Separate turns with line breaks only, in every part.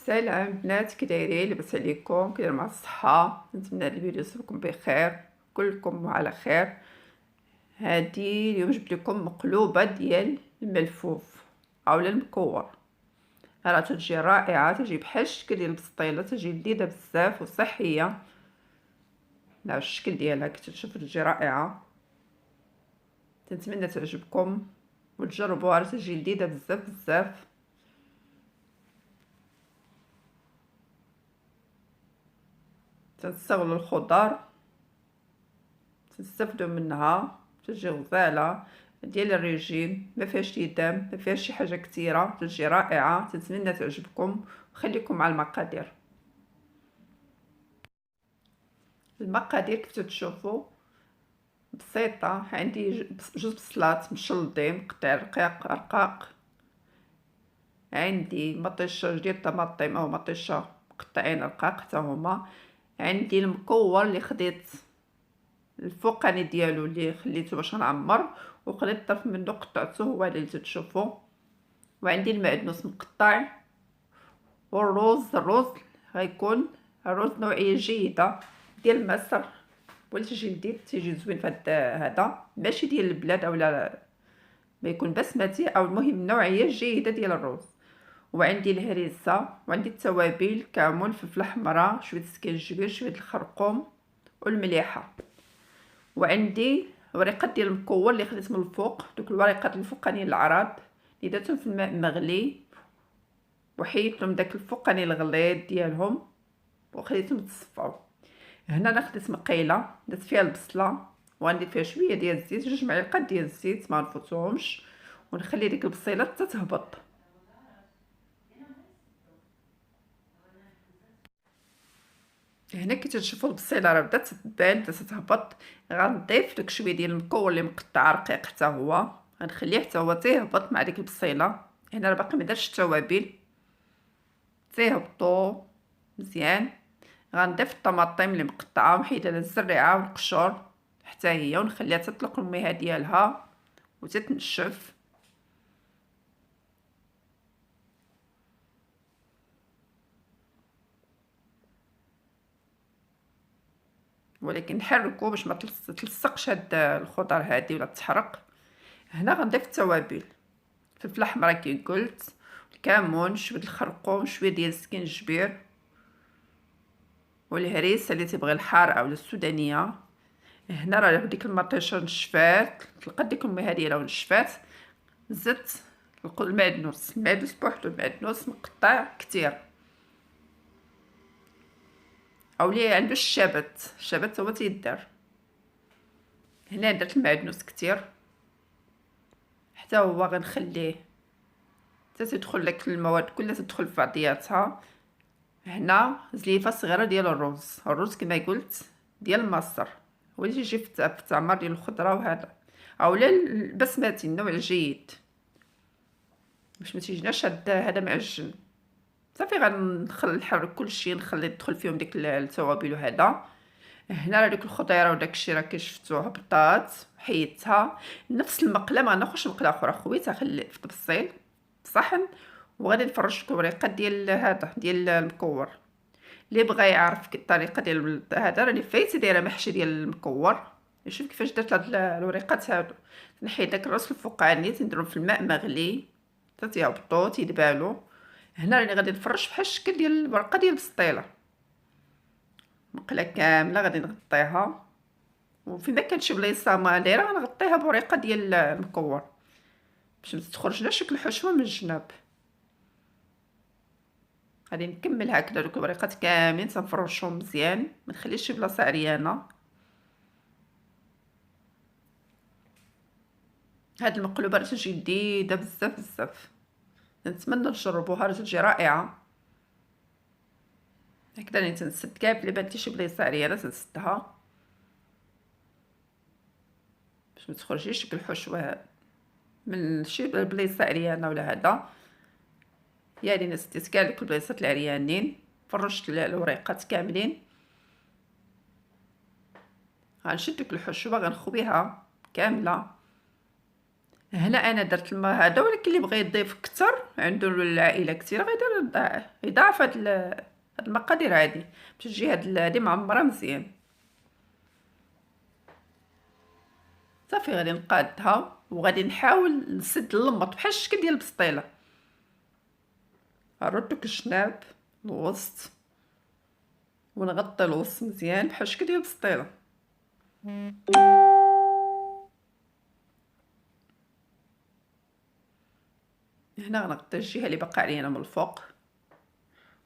سلام بنات، كي دايرين؟ لاباس عليكم؟ كي داير مع الصحه؟ نتمنى هاد الفيديو يصيبكم بخير، كلكم على خير. هادي اليوم جبت لكم مقلوبه ديال الملفوف اولا المكور. راه تجي رائعه، تجي بحال الشكل ديال البسطيله، تجي لذيذه بزاف وصحيه. لا الشكل ديالها كي تشوفوا تجي رائعه، نتمنى تعجبكم وتجربوها، راه تجي لذيذه بزاف بزاف. تنستغلوا الخضر، تستافدوا منها، تجي غزاله ديال الريجيم، ما فيهاش دم، ما فيهاش شي حاجه كثيره، تجي رائعه. تتمنى تعجبكم. خليكم مع المقادير. المقادير كيف تشوفوا بسيطه. عندي جوج بصلات مشلضين مقطع رقاق. عندي مطيشه ديال الطماطم او مطيشه مقطعين رقاق حتى هما. عندي المكور اللي خديت الفوقاني ديالو اللي خليته باش نعمر، وخليت الطرف منه قطعته، هو اللي تتشوفوا. وعندي المعدنوس مقطع. الروز غيكون الروز نوعيه جيده ديال مصر، ولا تيجي لذيذ، تيجي زوين هذا ماشي ديال البلاد اولا ما يكون بسمتي، او المهم نوعيه جيده ديال الروز. وعندي الهريسه، وعندي التوابل: كمون، فلفله حمراء، شويه سكينجبير، شويه الخرقوم والمليحه. وعندي وريقات ديال المكور اللي خديت من الفوق، دوك الوريقات الفوقانيين العراض اللي درتهم في الماء مغلي، وحيدت لهم داك الفوقاني الغليظ ديالهم وخليتهم يتصفاو. هنا انا خديت مقيله درت فيها البصله، وغندير فيها شويه ديال الزيت، 2 معالق ديال الزيت ما نفوتوهمش، ونخلي ديك البصيله حتى تهبط. هنا كي تشوفوا البصيله راه بدات تبان، بدات تهبط. غنضيف داك شويه ديال المكور اللي مقطع رقيق حتى هو، غنخليه حتى هو تيهبط مع ديك البصيله. هنا راه باقي ما درتش التوابل، تيهبطوا مزيان. غنضيف الطماطم اللي مقطعه ومحيده لها الزريعه والقشور حتى هي، ونخليها تطلق المياه ديالها وتتنشف. ولكن نحركو باش ما تلصقش هاد الخضر هادي ولا تحرق. هنا غنضيف التوابل: فلفله حمراء كي قلت، الكمون، شويه الخرقوم، شويه ديال السكينجبير، والهريسه اللي تبغي الحار او السودانيه. هنا راه ديك المطيشه نشفات، تلقات ديك المياه ديالها ونشفات. زدت المعدنوس بوحدو، المعدنوس مقطع كتير، او اللي عنده الشبت هو تيدار. هنا درت المعدنوس كتير حتى هو غنخليه حتى تدخل لك المواد كلها تدخل في بعضياتها. هنا زليفه صغيره ديال الرز كما قلت ديال مصر، هو اللي يجي في التعمر ديال الخضره، وهذا اولا البسمتي النوع الجيد باش ما تيجيناش هذا معجن. صافي نحرك كلشي، نخلي يدخل فيهم ديك التوابل وهذا. هنا راه ديك الخضيره وداك الشيء راه كي شفتوه هبطات، حيدتها نفس المقله، ما ناخذش مقله اخرى، خويتها خلي في البصيل صحن. وغادي نفرش لكم وريقات ديال هذا ديال المكور. اللي بغى يعرف الطريقه ديال هذا، راني فايته دايره محشي ديال المكور. شوف كيفاش درت هاد الوريقات هادو. نحيد داك الراس الفوقاني، تنديرهم في الماء مغلي حتى تيهبطوا تيدبالوا. هنا راني غادي نفرش بحال الشكل ديال الورقه ديال البسطيله، مقله كامله غادي نغطيها. وفي ما كانت شي بلايصه ما دايره غنغطيها بوريقه ديال المكور باش ما تخرج لا شكل حشوه من الجناب. غادي نكمل هكذا دوك الوريقات كاملين تنفرشهم مزيان، ما نخليش شي بلاصه عريانه. هاد المقلوبه راه تجي لذيذه بزاف بزاف، نتمنى تجربوها، راه تجي رائعه. هكذا راني تنسد كاع بلي بانت لي شي بلايصه عريانه تنسدها باش ما تخرجيش ديك الحشوه من شي بلايصه عريانه ولا هذا. يعني انا سديت كاع دوك البلايصات العريانين، فرشت الوريقات كاملين. غنشد ديك الحشوه غنخويها كامله. هنا انا درت الماء هذا، ولكن اللي بغى يضيف كتر عنده العائله كثيره غيدير يضاعف هاد المقادير هادي باش تجي هادي معمره مزيان. صافي غادي نقادها وغادي نحاول نسد اللمط بحال الشكل ديال البسطيله. نرد دوك الجناب الوسط ونغطي الوسط مزيان بحال الشكل ديال البسطيله. هنا غنغطي الجهه اللي باقا علينا من الفوق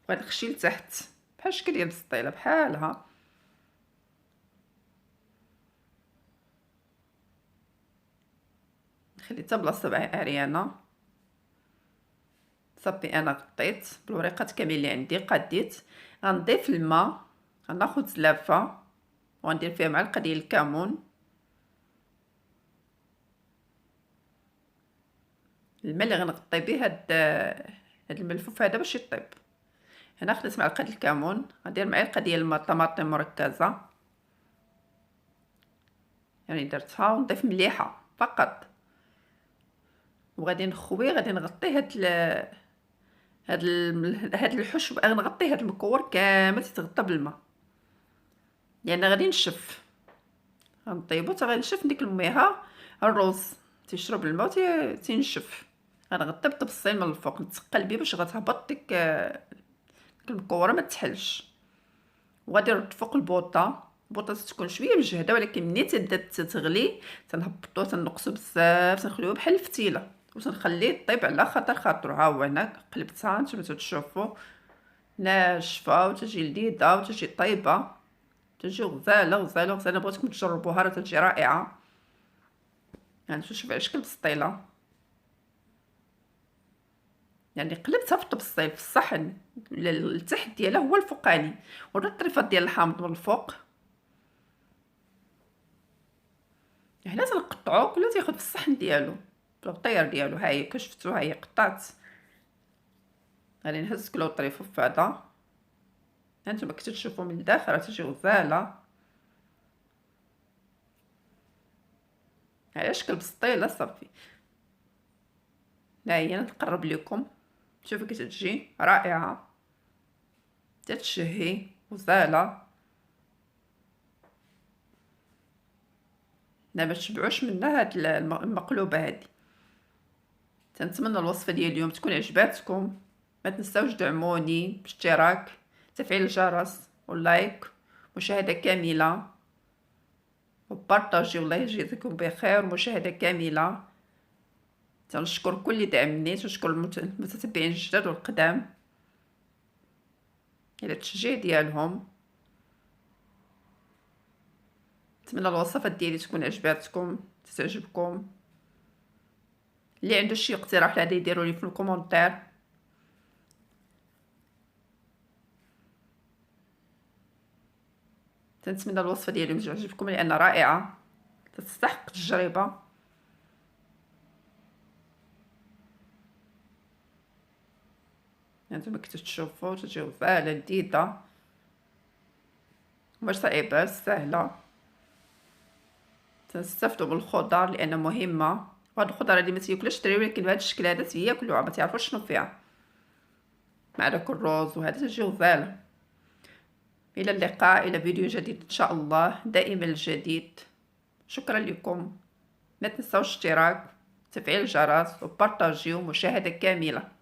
وغادي نخشي لتحت بحال الشكل ديال البسطيله بحالها. نخلي حتى بلاصه عريانه. صافي انا غطيت بالوريقات كاملين اللي عندي قاديت. غنضيف الماء، غناخذ زلافه وغندير فيها معلقه ديال الكمون. الماء اللي غنغطي به هاد الملفوف هذا باش يطيب. هنا خديت معلقه ديال الكمون، غندير معلقه ديال الماء طماطم مركزه يعني درتها، ونضيف مليحه فقط. وغادي نخوي، غادي نغطي هاد الحشو، غنغطي هاد المكور كامل تتغطى بالماء لان غادي نشف. غنطيبو حتى غنشف ديك الميها. الرز تيشرب الماء تينشف. غنغطي بالطبسيل من الفوق، نتقل بيه باش غتهبط ديك المكوره ما تحلش. وغادي نرد فوق البوطه تكون شويه مجهده، ولكن ملي تبدا تغلي تنهبطو تنقصو بزاف، تنخليوه بحال الفتيله وتنخليه طيب على خاطر. ها هو هنا قلبتها نتوما تشوفوا ناشفه وتجي لذيذه وتجي طيبه، تجي غزاله غزاله غزاله. بغيتكم تجربوها راه تجي رائعه. يعني شوف على شكل بسطيله، يعني قلبتها في الطبسيل في الصحن التحت ديالها هو الفوقاني، ودرت الطريفات ديال الحامض من الفوق. هنا تنقطعو كل تياخد في الصحن ديالو في الغطير ديالو. ها هي كشفتو، ها هي قطعت. غادي نهز كل طريفه في هذا. هانتوما كنتو تشوفوا من الداخل راه تجي غزاله على شكل بسطيله. صافي ها هي نقرب لكم، شوفوا كي تجي رائعه تتشهي غزاله. لا ما تشبعوش منها هاد المقلوبه هادي. تنتمنى الوصفه ديال اليوم تكون عجباتكم. ما تنساوش دعموني باشتراك، تفعيل الجرس واللايك، مشاهده كامله وبارطاجيو. الله يجزيكم بخير ومشاهده كامله. تنشكر كل اللي دعمني، تنشكر المتتبعين الجدد والقدام على التشجيع ديالهم. نتمنى الوصفات ديالي تكون عجباتكم تعجبكم. اللي عنده شي اقتراح غادي يديروا لي في الكومونتير. تنتمنى الوصفه ديالي تعجبكم لانها رائعه تستحق التجربه. هانتوما كنتو تشوفوا تجي غزاله لذيذه مش صعيبه سهله. تنستافدوا بالخضر لان مهمه. وهاد الخضر اللي ما تياكلوش الدراري، ولكن بهذا الشكل هذا تياكلوها ما تعرفوش شنو فيها مع داك الرز وهذا تجي غزاله. الى اللقاء، الى فيديو جديد ان شاء الله. دائما الجديد. شكرا لكم. ما تنساوش اشتراك، تفعيل الجرس وبارطاجيو. مشاهده كامله.